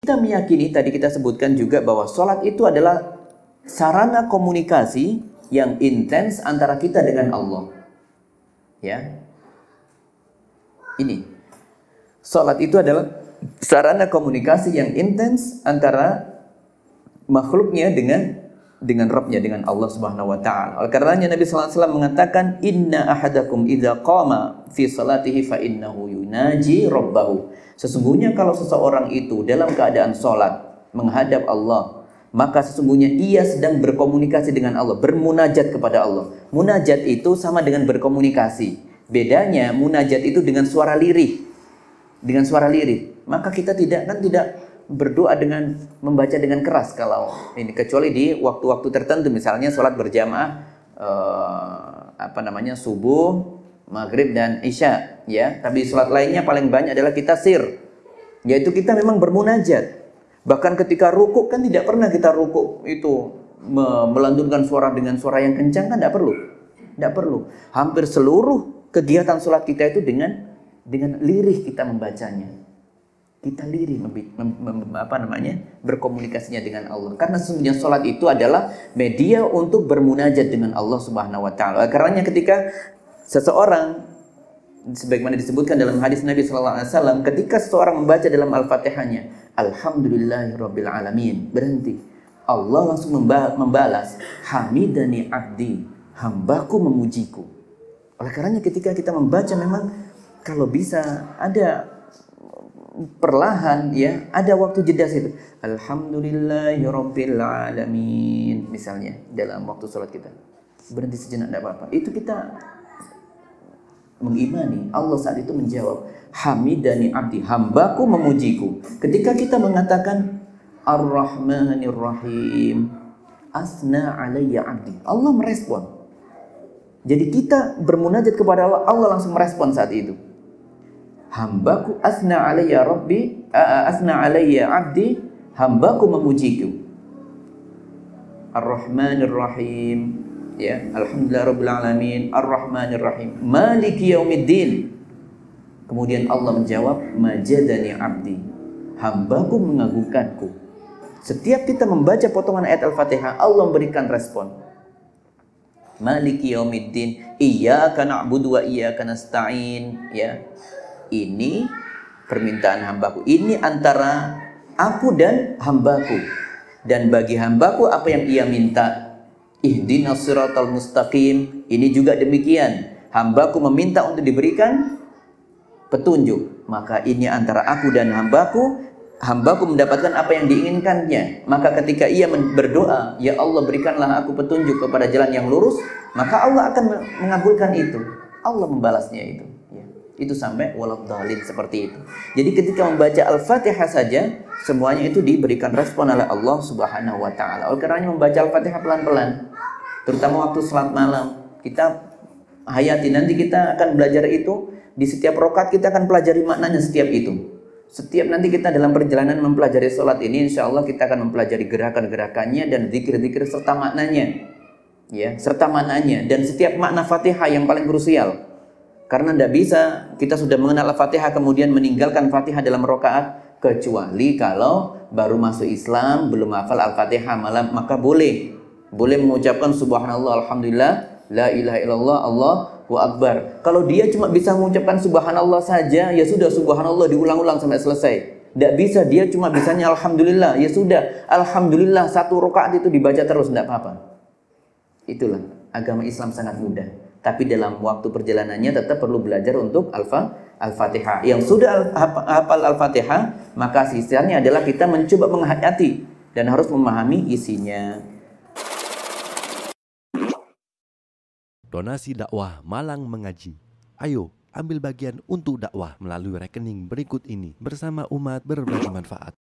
Kita meyakini, tadi kita sebutkan juga bahwa sholat itu adalah sarana komunikasi yang intens antara kita dengan Allah. Ya, ini sholat itu adalah sarana komunikasi yang intens antara makhluknya dengan Rabbnya, dengan Allah Subhanahu wa taala. Oleh karenanya Nabi sallallahu alaihi wasallam mengatakan, "Inna ahadakum idza qama fi salatihi fa innahu yunaji rabbahu." Sesungguhnya kalau seseorang itu dalam keadaan salat menghadap Allah, maka sesungguhnya ia sedang berkomunikasi dengan Allah, bermunajat kepada Allah. Munajat itu sama dengan berkomunikasi. Bedanya munajat itu dengan suara lirih. Dengan suara lirih. Maka kita tidak berdoa dengan membaca dengan keras kalau ini, kecuali di waktu-waktu tertentu, misalnya sholat berjamaah subuh, maghrib dan isya, ya. Tapi sholat lainnya paling banyak adalah kita sir, yaitu kita memang bermunajat. Bahkan ketika rukuk kan tidak pernah kita rukuk itu melantunkan suara dengan suara yang kencang, kan tidak perlu. Hampir seluruh kegiatan sholat kita itu dengan lirih kita membacanya. Kita lirih berkomunikasinya dengan Allah. Karena sesungguhnya sholat itu adalah media untuk bermunajat dengan Allah Subhanahu wa taala. Karena ketika seseorang, sebagaimana disebutkan dalam hadis Nabi sallallahu alaihi wasallam, ketika seseorang membaca dalam Al-Fatihahnya, Alhamdulillahirabbil alamin, berhenti, Allah langsung membalas, hamidani abdi, hambaku memujiku. Oleh karenanya ketika kita membaca, memang kalau bisa ada perlahan, ya, ada waktu jeda situ. Alhamdulillahirabbil alamin, misalnya dalam waktu sholat kita berhenti sejenak, tidak apa-apa. Itu kita mengimani Allah saat itu menjawab, hamidani abdi, hambaku memujiku. Ketika kita mengatakan Ar-Rahmanir Rahim, asna alayya abdi, Allah merespon. Jadi kita bermunajat kepada Allah, Allah langsung merespon saat itu. Hambaku asna alayya rabbi, asna alayya abdi, hambaku memujiku. Ar-Rahmanir Rahim, ya, alhamdulillahirabbil alamin, Ar-Rahmanir Rahim, maliki yaumiddin. Kemudian Allah menjawab, majadani abdi, hambaku mengagungkanku. Setiap kita membaca potongan ayat Al-Fatihah, Allah memberikan respon. Maliki yaumiddin, iyyaka na'budu wa iyyaka nasta'in, ya. Ini permintaan hambaku, ini antara aku dan hambaku, dan bagi hambaku apa yang ia minta. Ihdinas siratal mustaqim, ini juga demikian, hambaku meminta untuk diberikan petunjuk, maka ini antara aku dan hambaku mendapatkan apa yang diinginkannya. Maka ketika ia berdoa, ya Allah berikanlah aku petunjuk kepada jalan yang lurus, maka Allah akan mengabulkan itu, Allah membalasnya itu. Itu sampai waladhdallin, seperti itu. Jadi ketika membaca Al-Fatihah saja, semuanya itu diberikan respon oleh Allah Subhanahu wa taala. Oleh karenanya membaca Al-Fatihah pelan-pelan, terutama waktu salat malam, kita hayati. Nanti kita akan belajar itu di setiap rakaat, kita akan pelajari maknanya setiap itu. Setiap nanti kita dalam perjalanan mempelajari salat ini, insya Allah kita akan mempelajari gerakan-gerakannya dan zikir-zikir serta maknanya, ya, serta maknanya, dan setiap makna Fatihah yang paling krusial. Karena tidak bisa kita sudah mengenal Al-Fatihah kemudian meninggalkan Fatihah dalam rakaat, kecuali kalau baru masuk Islam, belum hafal Al-Fatihah malam, maka boleh mengucapkan subhanallah, alhamdulillah, la ilaha illallah, Allahu akbar. Kalau dia cuma bisa mengucapkan subhanallah saja, ya sudah subhanallah diulang-ulang sampai selesai. Tidak bisa, dia cuma bisanya alhamdulillah, ya sudah alhamdulillah satu rakaat itu dibaca terus, tidak apa-apa. Itulah agama Islam, sangat mudah. Tapi dalam waktu perjalanannya tetap perlu belajar untuk Al-Fatihah. Yang sudah hafal Al-Fatihah, maka sisanya adalah kita mencoba menghayati dan harus memahami isinya. Donasi dakwah Malang Mengaji. Ayo, ambil bagian untuk dakwah melalui rekening berikut ini bersama umat berbagi manfaat.